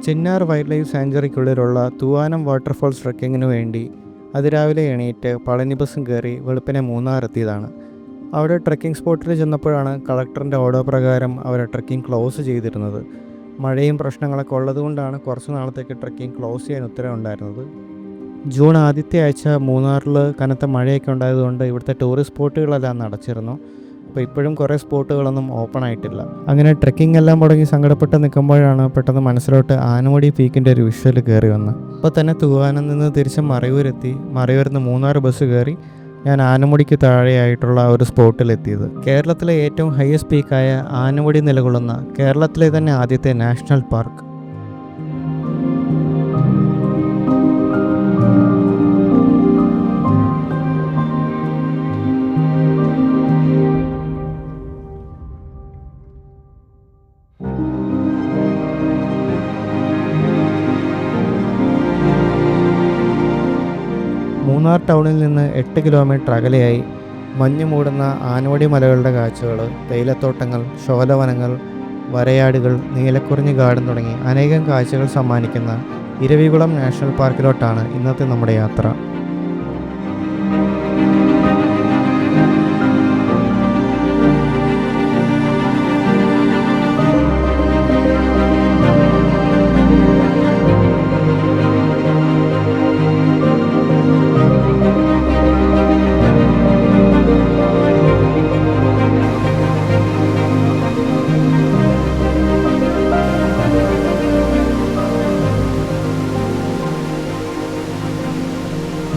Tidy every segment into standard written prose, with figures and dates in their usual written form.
Chinnar wildlife സാങ്ച്വറിക്കുള്ളിലുള്ള Thoovanam waterfalls ട്രക്കിങ്ങിന് വേണ്ടി അതിരാവിലെ എണീറ്റ് പളനി ബസ്സും കയറി വെളുപ്പിനെ മൂന്നാർ എത്തിയതാണ്. അവിടെ ട്രക്കിംഗ് സ്പോട്ടിൽ ചെന്നപ്പോഴാണ് കളക്ടറിൻ്റെ ഓർഡർ പ്രകാരം അവരെ ട്രക്കിംഗ് ക്ലോസ് ചെയ്തിരുന്നത്. മഴയും പ്രശ്നങ്ങളൊക്കെ ഉള്ളതുകൊണ്ടാണ് കുറച്ച് നാളത്തേക്ക് ട്രക്കിംഗ് ക്ലോസ് ചെയ്യാൻ ഉത്തരവുണ്ടായിരുന്നത്. ജൂൺ ആദ്യത്തെ ആഴ്ച മൂന്നാറിൽ കനത്ത മഴയൊക്കെ ഉണ്ടായതുകൊണ്ട് ഇവിടുത്തെ ടൂറിസ്റ്റ് സ്പോട്ടുകളെല്ലാം അടച്ചിരുന്നു. അപ്പോൾ ഇപ്പോഴും കുറേ സ്പോട്ടുകളൊന്നും ഓപ്പൺ ആയിട്ടില്ല. അങ്ങനെ ട്രെക്കിംഗ് എല്ലാം മുടങ്ങി സങ്കടപ്പെട്ട് നിൽക്കുമ്പോഴാണ് പെട്ടെന്ന് മനസ്സിലോട്ട് ആനമുടി പീക്കിൻ്റെ ഒരു വിഷ്വൽ കയറി വന്ന്. അപ്പോൾ തന്നെ തൂവാനം നിന്ന് തിരിച്ച് മറയൂരെത്തി. മറയൂരിൽ നിന്ന് മൂന്നാർ ബസ് കയറി ഞാൻ ആനമുടിക്ക് താഴെയായിട്ടുള്ള ഒരു സ്പോട്ടിലെത്തിയത്. കേരളത്തിലെ ഏറ്റവും ഹയസ്റ്റ് പീക്കായ ആനമുടി നിലകൊള്ളുന്ന കേരളത്തിലെ തന്നെ ആദ്യത്തെ നാഷണൽ പാർക്ക്. മൂന്നാർ ടൗണിൽ നിന്ന് 8 കിലോമീറ്റർ അകലെയായി മഞ്ഞു മൂടുന്ന ആനവടി മലകളുടെ കാഴ്ചകൾ, തേയിലത്തോട്ടങ്ങൾ, ശോലവനങ്ങൾ, വരയാടുകൾ, നീലക്കുറിഞ്ഞി ഗാർഡൻ തുടങ്ങി അനേകം കാഴ്ചകൾ സമ്മാനിക്കുന്ന ഇരവികുളം നാഷണൽ പാർക്കിലോട്ടാണ് ഇന്നത്തെ നമ്മുടെ യാത്ര.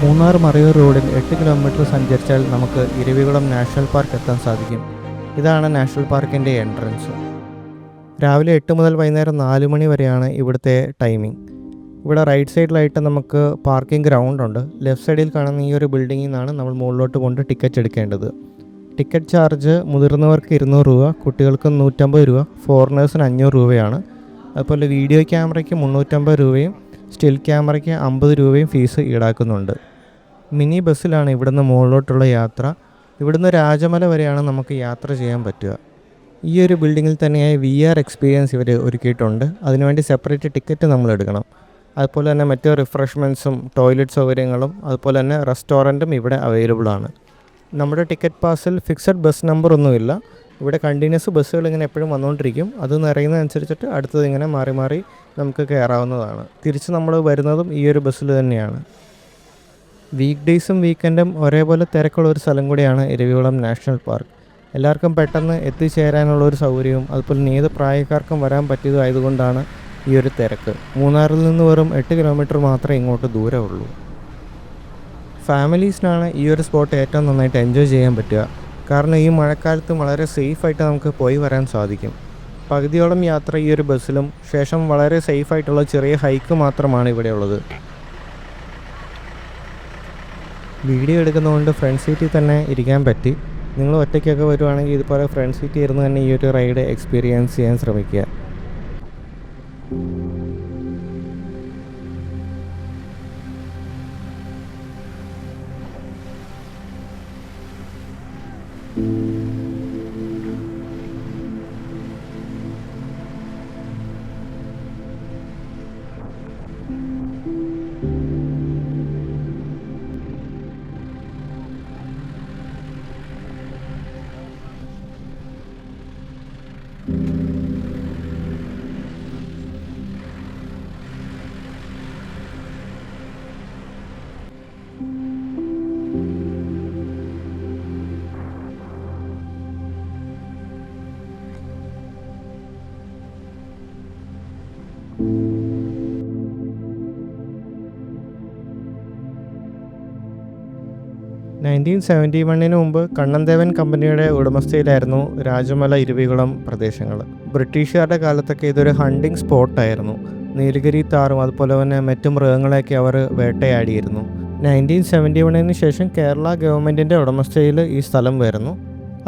മൂന്നാർ മറയൂർ റോഡിൽ 8 കിലോമീറ്റർ സഞ്ചരിച്ചാൽ നമുക്ക് ഇരവികുളം നാഷണൽ പാർക്ക് എത്താൻ സാധിക്കും. ഇതാണ് നാഷണൽ പാർക്കിൻ്റെ എൻട്രൻസ്. രാവിലെ 8 മുതൽ വൈകുന്നേരം 4 മണി വരെയാണ് ഇവിടുത്തെ ടൈമിംഗ്. ഇവിടെ റൈറ്റ് സൈഡിലായിട്ട് നമുക്ക് പാർക്കിംഗ് ഗ്രൗണ്ട് ഉണ്ട്. ലെഫ്റ്റ് സൈഡിൽ കാണുന്ന ഈ ഒരു ബിൽഡിങ്ങിൽ നിന്നാണ് നമ്മൾ മുകളിലോട്ട് കൊണ്ട് ടിക്കറ്റ് എടുക്കേണ്ടത്. ടിക്കറ്റ് ചാർജ് മുതിർന്നവർക്ക് 200 രൂപ, കുട്ടികൾക്ക് 150 രൂപ, ഫോറിനേഴ്സിന് 500 രൂപയാണ്. അതുപോലെ വീഡിയോ ക്യാമറയ്ക്ക് 350 രൂപയും സ്റ്റിൽ ക്യാമറയ്ക്ക് 50 രൂപയും ഫീസ് ഈടാക്കുന്നുണ്ട്. മിനി ബസ്സിലാണ് ഇവിടുന്ന് മുകളിലോട്ടുള്ള യാത്ര. ഇവിടുന്ന് രാജമല വരെയാണ് നമുക്ക് യാത്ര ചെയ്യാൻ പറ്റുക. ഈ ഒരു ബിൽഡിങ്ങിൽ തന്നെയായി VR എക്സ്പീരിയൻസ് ഇവർ ഒരുക്കിയിട്ടുണ്ട്. അതിനുവേണ്ടി സെപ്പറേറ്റ് ടിക്കറ്റ് നമ്മൾ എടുക്കണം. അതുപോലെ തന്നെ മറ്റ് റിഫ്രഷ്മെൻറ്റ്സും ടോയ്ലറ്റ് സൗകര്യങ്ങളും അതുപോലെ തന്നെ റെസ്റ്റോറൻറ്റും ഇവിടെ അവൈലബിൾ ആണ്. നമ്മുടെ ടിക്കറ്റ് പാസിൽ ഫിക്സഡ് ബസ് നമ്പർ ഒന്നുമില്ല. ഇവിടെ കണ്ടിന്യൂസ് ബസ്സുകൾ ഇങ്ങനെ എപ്പോഴും വന്നുകൊണ്ടിരിക്കും. അത് നിറയുന്നതനുസരിച്ചിട്ട് അടുത്തത് ഇങ്ങനെ മാറി മാറി നമുക്ക് കയറാവുന്നതാണ്. തിരിച്ച് നമ്മൾ വരുന്നതും ഈ ഒരു ബസ്സിൽ തന്നെയാണ്. വീക്ക് ഡേയ്സും വീക്കെൻഡും ഒരേപോലെ തിരക്കുള്ള ഒരു സ്ഥലം കൂടിയാണ് ഇരവികുളം നാഷണൽ പാർക്ക്. എല്ലാവർക്കും പെട്ടെന്ന് എത്തിച്ചേരാനുള്ള ഒരു സൗകര്യവും അതുപോലെ ഏത് പ്രായക്കാർക്കും വരാൻ പറ്റിയതായതുകൊണ്ടാണ് ഈ ഒരു തിരക്ക്. മൂന്നാറിൽ നിന്ന് വെറും 8 കിലോമീറ്റർ മാത്രമേ ഇങ്ങോട്ട് ദൂരമുള്ളൂ. ഫാമിലീസിനാണ് ഈ ഒരു സ്പോട്ട് ഏറ്റവും നന്നായിട്ട് എൻജോയ് ചെയ്യാൻ പറ്റുക. കാരണം ഈ മഴക്കാലത്ത് വളരെ സേഫായിട്ട് നമുക്ക് പോയി വരാൻ സാധിക്കും. പകുതിയോളം യാത്ര ഈ ഒരു ബസ്സിലും ശേഷം വളരെ സേഫായിട്ടുള്ള ചെറിയ ഹൈക്ക് മാത്രമാണ് ഇവിടെ ഉള്ളത്. വീഡിയോ എടുക്കുന്നതുകൊണ്ട് ഫ്രണ്ട് സീറ്റിൽ തന്നെ ഇരിക്കാൻ പറ്റി. നിങ്ങൾ ഒറ്റയ്ക്കൊക്കെ വരുവാണെങ്കിൽ ഇതുപോലെ ഫ്രണ്ട് സീറ്റിൽ ഇരുന്ന് തന്നെ ഈ ഒരു റൈഡ് എക്സ്പീരിയൻസ് ചെയ്യാൻ ശ്രമിക്കുക. (1971) മുമ്പ് കണ്ണൻദേവൻ കമ്പനിയുടെ ഉടമസ്ഥയിലായിരുന്നു രാജമല ഇരവികുളം പ്രദേശങ്ങൾ. ബ്രിട്ടീഷുകാരുടെ കാലത്തൊക്കെ ഇതൊരു ഹണ്ടിങ് സ്പോട്ടായിരുന്നു. നീലഗിരി താറും അതുപോലെ തന്നെ മറ്റു മൃഗങ്ങളെയൊക്കെ അവർ വേട്ടയാടിയിരുന്നു. 1971 ശേഷം കേരള ഗവൺമെൻറ്റിൻ്റെ ഉടമസ്ഥയിൽ ഈ സ്ഥലം വരുന്നു.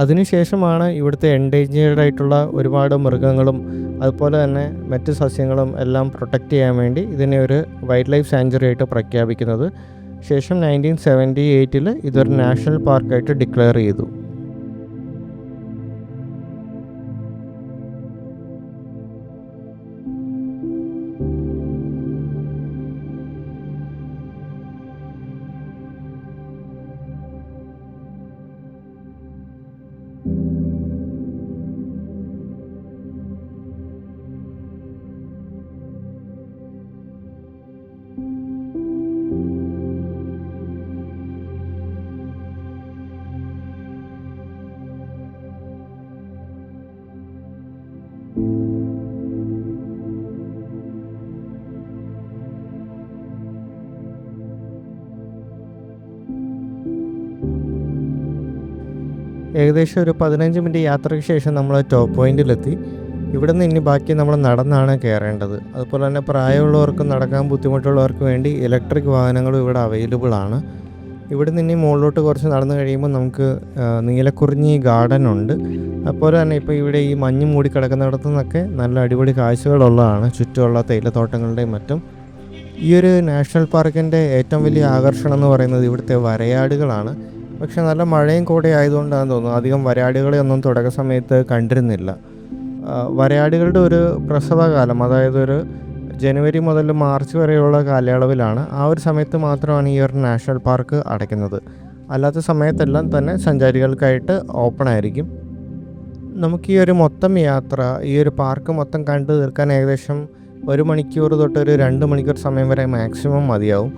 അതിനുശേഷമാണ് ഇവിടുത്തെ എൻഡേഞ്ചേർഡ് ആയിട്ടുള്ള ഒരുപാട് മൃഗങ്ങളും അതുപോലെ തന്നെ മറ്റ് സസ്യങ്ങളും എല്ലാം പ്രൊട്ടക്റ്റ് ചെയ്യാൻ വേണ്ടി ഇതിനെ ഒരു വൈൽഡ് ലൈഫ് സാങ്ച്വറി ആയിട്ട് പ്രഖ്യാപിക്കുന്നത്. ശേഷം 1978 ഇതൊരു നാഷണൽ പാർക്കായിട്ട് ഡിക്ലെയർ ചെയ്തു. ഏകദേശം ഒരു 15 മിനിറ്റ് യാത്രയ്ക്ക് ശേഷം നമ്മൾ ടോപ്പ് പോയിന്റിലെത്തി. ഇവിടെ നിന്ന് ഇനി ബാക്കി നമ്മൾ നടന്നാണ് കയറേണ്ടത്. അതുപോലെ തന്നെ പ്രായമുള്ളവർക്കും നടക്കാൻ ബുദ്ധിമുട്ടുള്ളവർക്ക് വേണ്ടി ഇലക്ട്രിക് വാഹനങ്ങളും ഇവിടെ അവൈലബിൾ ആണ്. ഇവിടെ നിന്ന് ഇനി മുകളിലോട്ട് കുറച്ച് നടന്നു കഴിയുമ്പോൾ നമുക്ക് നീലക്കുറിഞ്ഞി ഗാർഡൻ ഉണ്ട്. അതുപോലെ തന്നെ ഇപ്പോൾ ഇവിടെ ഈ മഞ്ഞ് മൂടി കിടക്കുന്നിടത്തു നിന്നൊക്കെ നല്ല അടിപൊളി കാഴ്ചകളുള്ളതാണ്, ചുറ്റുമുള്ള തേയിലത്തോട്ടങ്ങളുടെയും മറ്റും. ഈ ഒരു നാഷണൽ പാർക്കിൻ്റെ ഏറ്റവും വലിയ ആകർഷണം എന്ന് പറയുന്നത് ഇവിടുത്തെ വരയാടുകളാണ്. പക്ഷേ നല്ല മഴയും കൂടെ ആയതുകൊണ്ടാണെന്ന് തോന്നുന്നു അധികം വരയാടുകളെ ഒന്നും തുടക്ക സമയത്ത് കണ്ടിരുന്നില്ല. വരയാടുകളുടെ ഒരു പ്രസവകാലം, അതായത് ഒരു ജനുവരി മുതൽ മാർച്ച് വരെയുള്ള കാലയളവിലാണ്. ആ ഒരു സമയത്ത് മാത്രമാണ് ഈ ഒരു നാഷണൽ പാർക്ക് അടയ്ക്കുന്നത്. അല്ലാത്ത സമയത്തെല്ലാം തന്നെ സഞ്ചാരികൾക്കായിട്ട് ഓപ്പൺ ആയിരിക്കും. നമുക്ക് ഈ ഒരു മൊത്തം യാത്ര, ഈ ഒരു പാർക്ക് മൊത്തം കണ്ടു തീർക്കാൻ ഏകദേശം 1 മണിക്കൂർ തൊട്ട് ഒരു 2 മണിക്കൂർ സമയം വരെ മാക്സിമം മതിയാവും.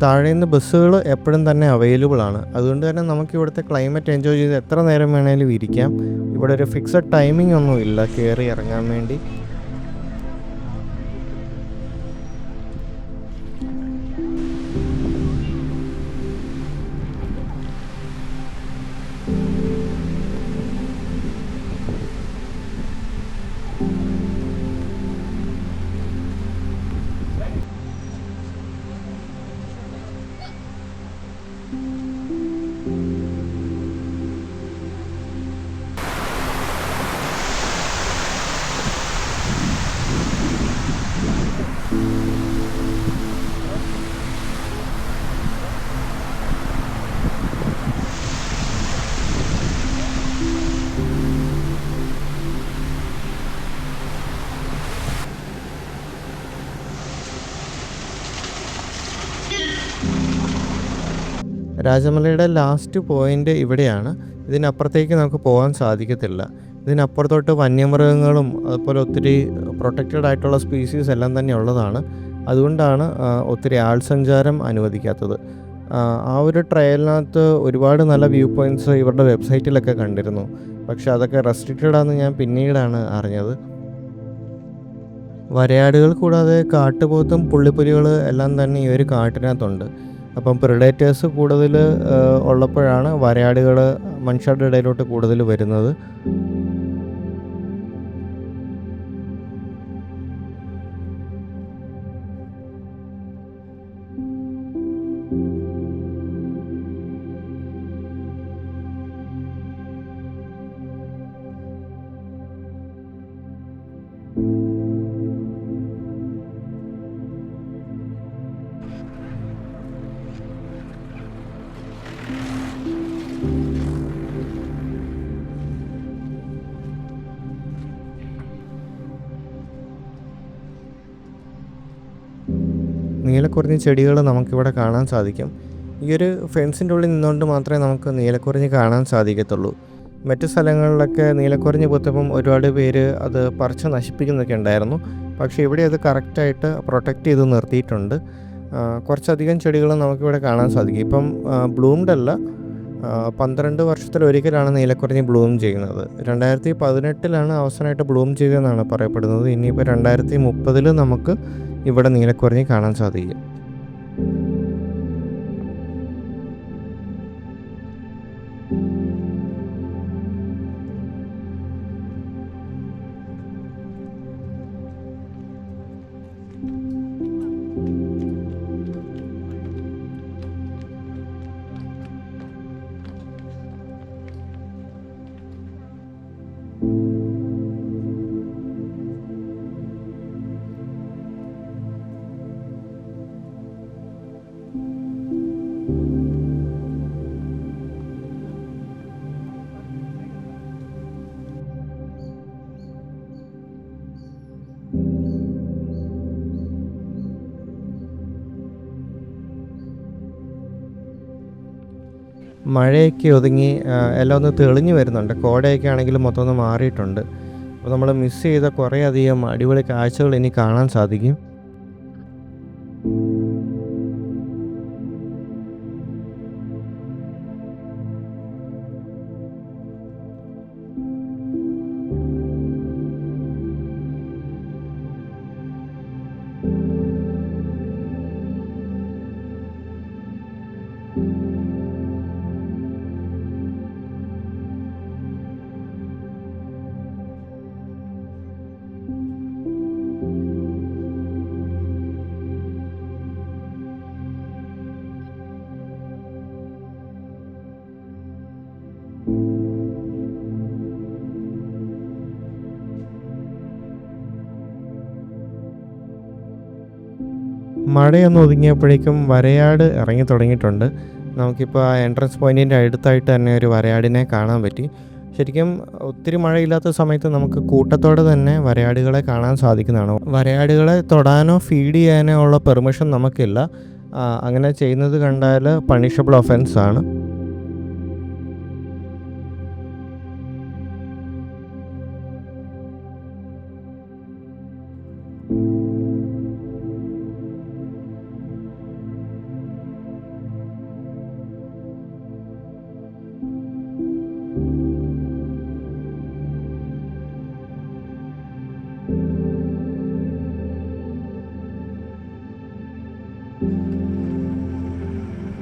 താഴെ നിന്ന് ബസ്സുകൾ എപ്പോഴും തന്നെ അവൈലബിൾ ആണ്. അതുകൊണ്ട് തന്നെ നമുക്ക് ഇവിടുത്തെ ക്ലൈമറ്റ് എൻജോയ് ചെയ്ത് എത്ര നേരം വേണേലും ഇരിക്കാം. ഇവിടെ ഒരു ഫിക്സഡ് ടൈമിംഗ് ഒന്നും ഇല്ല കയറി ഇറങ്ങാൻ വേണ്ടി. രാജമലയുടെ ലാസ്റ്റ് പോയിൻ്റ് ഇവിടെയാണ്. ഇതിനപ്പുറത്തേക്ക് നമുക്ക് പോകാൻ സാധിക്കത്തില്ല. ഇതിനപ്പുറത്തോട്ട് വന്യമൃഗങ്ങളും അതുപോലെ ഒത്തിരി പ്രൊട്ടക്റ്റഡ് ആയിട്ടുള്ള സ്പീസീസ് എല്ലാം തന്നെ ഉള്ളതാണ്. അതുകൊണ്ടാണ് ഒത്തിരി ആൾസഞ്ചാരം അനുവദിക്കാത്തത്. ആ ഒരു ട്രയലിനകത്ത് ഒരുപാട് നല്ല വ്യൂ പോയിൻറ്റ്സ് ഇവരുടെ വെബ്സൈറ്റിലൊക്കെ കണ്ടിരുന്നു. പക്ഷേ അതൊക്കെ റെസ്ട്രിക്റ്റഡ് ആണെന്ന് ഞാൻ പിന്നീടാണ് അറിഞ്ഞത്. വരയാടുകൾ കൂടാതെ കാട്ടുപോത്തും പുള്ളിപ്പുലികൾ എല്ലാം തന്നെ ഈ ഒരു കാട്ടിനകത്തുണ്ട്. അപ്പം പ്രിഡേറ്റേഴ്സ് കൂടുതൽ ഉള്ളപ്പോഴാണ് വരയാടുകൾ മനുഷ്യരുടെ ഇടയിലോട്ട് കൂടുതൽ വരുന്നത്. നീലക്കുറിഞ്ഞി ചെടികൾ നമുക്കിവിടെ കാണാൻ സാധിക്കും. ഈ ഒരു ഫെൻസിൻ്റെ ഉള്ളിൽ നിന്നുകൊണ്ട് മാത്രമേ നമുക്ക് നീലക്കുറിഞ്ഞി കാണാൻ സാധിക്കത്തുള്ളൂ. മറ്റു സ്ഥലങ്ങളിലൊക്കെ നീലക്കുറിഞ്ഞി പൊത്തപ്പം ഒരുപാട് പേര് അത് പറിച്ച് നശിപ്പിക്കുന്നൊക്കെ ഉണ്ടായിരുന്നു. പക്ഷേ ഇവിടെ അത് കറക്റ്റായിട്ട് പ്രൊട്ടക്റ്റ് ചെയ്ത് നിർത്തിയിട്ടുണ്ട്. കുറച്ചധികം ചെടികൾ നമുക്കിവിടെ കാണാൻ സാധിക്കും. ഇപ്പം ബ്ലൂംഡ് അല്ല, 12 വർഷത്തിലൊരിക്കലാണ് നീലക്കുറിഞ്ഞി ബ്ലൂം ചെയ്യുന്നത്. 2018 അവസാനമായിട്ട് ബ്ലൂം ചെയ്തതെന്നാണ് പറയപ്പെടുന്നത്. ഇനിയിപ്പോൾ 2030 നമുക്ക് ഇവിടെ നീലക്കുറിഞ്ഞി കാണാൻ സാധിക്കും. മഴയൊക്കെ ഒതുങ്ങി എല്ലാം ഒന്ന് തെളിഞ്ഞു വരുന്നുണ്ട്. കോടയൊക്കെ ആണെങ്കിലും മൊത്തം ഒന്ന് മാറിയിട്ടുണ്ട്. അപ്പോൾ നമ്മൾ മിസ് ചെയ്ത കുറേയധികം അടിപൊളി കാഴ്ചകൾ ഇനി കാണാൻ സാധിക്കും. മഴയൊന്ന് ഒതുങ്ങിയപ്പോഴേക്കും വരയാട് ഇറങ്ങി തുടങ്ങിയിട്ടുണ്ട്. നമുക്കിപ്പോൾ ആ എൻട്രൻസ് പോയിൻറ്റിൻ്റെ അടുത്തായിട്ട് തന്നെ ഒരു വരയാടിനെ കാണാൻ പറ്റി. ശരിക്കും ഒത്തിരി മഴയില്ലാത്ത സമയത്ത് നമുക്ക് കൂട്ടത്തോടെ തന്നെ വരയാടുകളെ കാണാൻ സാധിക്കുന്നതാണ്. വരയാടുകളെ തൊടാനോ ഫീഡ് ചെയ്യാനോ ഉള്ള പെർമിഷൻ നമുക്കില്ല. അങ്ങനെ ചെയ്യുന്നത് കണ്ടാൽ പണിഷബിൾ ഒഫൻസ് ആണ്.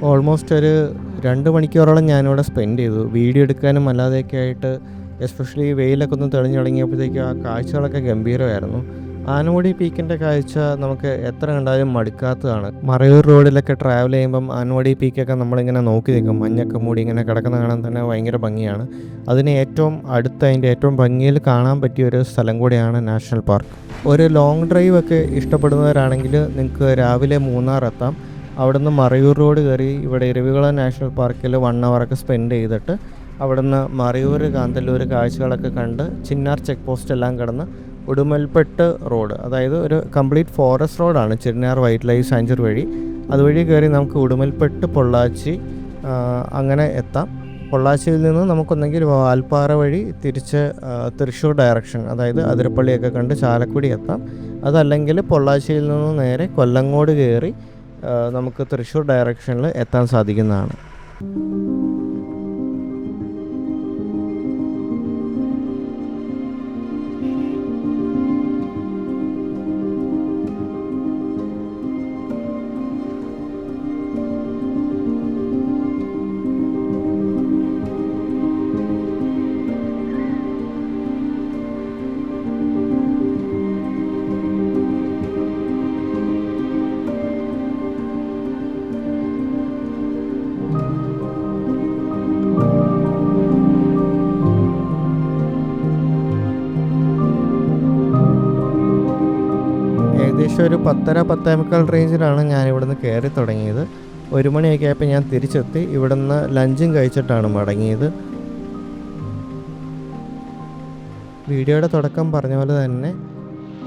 ഓൾമോസ്റ്റ് ഒരു 2 മണിക്കൂറോളം ഞാനിവിടെ സ്പെൻഡ് ചെയ്തു. വീഡിയോ എടുക്കാനും അല്ലാതെയൊക്കെ ആയിട്ട്. എസ്പെഷ്യലി വെയിലൊക്കെ ഒന്ന് തെളിഞ്ഞു തുടങ്ങിയപ്പോഴത്തേക്കും ആ കാഴ്ചകളൊക്കെ ഗംഭീരമായിരുന്നു. ആനമുടി പീക്കിൻ്റെ കാഴ്ച നമുക്ക് എത്ര കണ്ടാലും മടുക്കാത്തതാണ്. മറയൂർ റോഡിലൊക്കെ ട്രാവൽ ചെയ്യുമ്പം ആനമുടി പീക്കൊക്കെ നമ്മളിങ്ങനെ നോക്കി നിൽക്കും. മഞ്ഞൊക്കെ മൂടി ഇങ്ങനെ കിടക്കുന്ന കാണാൻ തന്നെ ഭയങ്കര ഭംഗിയാണ്. അതിന് ഏറ്റവും അടുത്ത് അതിൻ്റെ ഏറ്റവും ഭംഗിയിൽ കാണാൻ പറ്റിയ ഒരു സ്ഥലം കൂടിയാണ് നാഷണൽ പാർക്ക്. ഒരു ലോങ് ഡ്രൈവ് ഒക്കെ ഇഷ്ടപ്പെടുന്നവരാണെങ്കിൽ നിങ്ങൾക്ക് രാവിലെ മൂന്നാർ എത്താം. അവിടുന്ന് മറയൂർ റോഡ് കയറി ഇവിടെ ഇരവികുളം നാഷണൽ പാർക്കിൽ 1 ഹവറൊക്കെ സ്പെൻഡ് ചെയ്തിട്ട് അവിടുന്ന് മറയൂർ കാന്തല്ലൂർ കാഴ്ചകളൊക്കെ കണ്ട് ചിന്നാർ ചെക്ക് പോസ്റ്റ് എല്ലാം കടന്ന് ഉടുമൽപ്പെട്ട് റോഡ്, അതായത് ഒരു കംപ്ലീറ്റ് ഫോറസ്റ്റ് റോഡാണ് ചിന്നാർ വൈൽഡ് ലൈഫ് സാങ്ച്വറി വഴി. അതുവഴി കയറി നമുക്ക് ഉടുമൽപ്പെട്ട് പൊള്ളാച്ചി അങ്ങനെ എത്താം. പൊള്ളാച്ചിയിൽ നിന്ന് നമുക്കൊന്നെങ്കിൽ വാൽപ്പാറ വഴി തിരിച്ച് തൃശ്ശൂർ ഡയറക്ഷൻ, അതായത് അതിരപ്പള്ളിയൊക്കെ കണ്ട് ചാലക്കുടി എത്താം. അതല്ലെങ്കിൽ പൊള്ളാച്ചിയിൽ നിന്ന് നേരെ കൊല്ലങ്കോട് കയറി നമുക്ക് തൃശ്ശൂർ ഡയറക്ഷനിൽ എത്താൻ സാധിക്കുന്നതാണ്. ഏകദേശം ഒരു 10:30-10:45 റേഞ്ചിലാണ് ഞാൻ ഇവിടുന്ന് കയറി തുടങ്ങിയത്. 1 മണിയൊക്കെ ആയപ്പോൾ ഞാൻ തിരിച്ചെത്തി. ഇവിടുന്ന് ലഞ്ചും കഴിച്ചിട്ടാണ് മടങ്ങിയത്. വീഡിയോയുടെ തുടക്കം പറഞ്ഞ പോലെ തന്നെ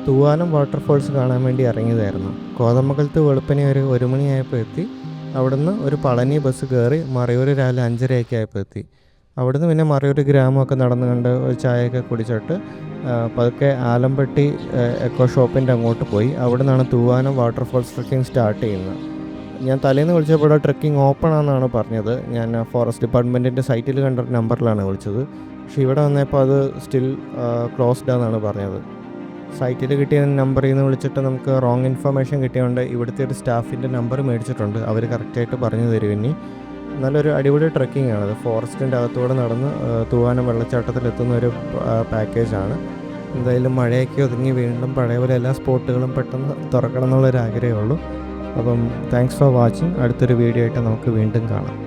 തൂവാനം വാട്ടർഫോൾസ് കാണാൻ വേണ്ടി ഇറങ്ങിയതായിരുന്നു. കോതമംഗലത്ത് വെളുപ്പിനെ ഒരു 1 മണിയായപ്പോൾ എത്തി. അവിടുന്ന് ഒരു പളനി ബസ് കയറി മറയൂർ രാവിലെ 5:30 ആയപ്പോൾ എത്തി. അവിടുന്ന് പിന്നെ മറയൂർ ഗ്രാമമൊക്കെ നടന്നു കണ്ട് ഒരു ചായയൊക്കെ കുടിച്ചിട്ട് പതുക്കെ ആലമ്പട്ടി എക്കോ ഷോപ്പിൻ്റെ അങ്ങോട്ട് പോയി. അവിടെ നിന്നാണ് തൂവാനം വാട്ടർഫോൾസ് ട്രെക്കിംഗ് സ്റ്റാർട്ട് ചെയ്യുന്നത്. ഞാൻ തലേന്ന് വിളിച്ചപ്പോൾ ട്രെക്കിംഗ് ഓപ്പൺ ആണെന്നാണ് പറഞ്ഞത്. ഞാൻ ഫോറസ്റ്റ് ഡിപ്പാർട്ട്മെൻറ്റിൻ്റെ സൈറ്റിൽ കണ്ട നമ്പറിലാണ് വിളിച്ചത്. പക്ഷേ ഇവിടെ വന്നപ്പോൾ അത് സ്റ്റിൽ ക്ലോസ്ഡ് ആണെന്നാണ് പറഞ്ഞത്. സൈറ്റിൽ കിട്ടിയ നമ്പറിൽ നിന്ന് വിളിച്ചിട്ട് നമുക്ക് റോങ് ഇൻഫർമേഷൻ കിട്ടിയതുകൊണ്ട് ഇവിടുത്തെ ഒരു സ്റ്റാഫിൻ്റെ നമ്പർ മേടിച്ചിട്ടുണ്ട്. അവർ കറക്റ്റായിട്ട് പറഞ്ഞു തരും. ഇനി നല്ലൊരു അടിപൊളി ട്രെക്കിംഗ് ആണ്. ഫോറസ്റ്റിൻ്റെ അകത്തൂടെ നടന്ന് തൂവാനം വെള്ളച്ചാട്ടത്തിലെത്തുന്ന ഒരു പാക്കേജാണ്. എന്തായാലും മഴയൊക്കെ ഒതുങ്ങി വീണ്ടും പഴയ പോലെ എല്ലാ സ്പോട്ടുകളും പെട്ടെന്ന് തുറക്കണം എന്നുള്ളൊരു ആഗ്രഹമേ ഉള്ളൂ. അപ്പം താങ്ക്സ് ഫോർ വാച്ചിങ്. അടുത്തൊരു വീഡിയോ ആയിട്ട് നമുക്ക് വീണ്ടും കാണാം.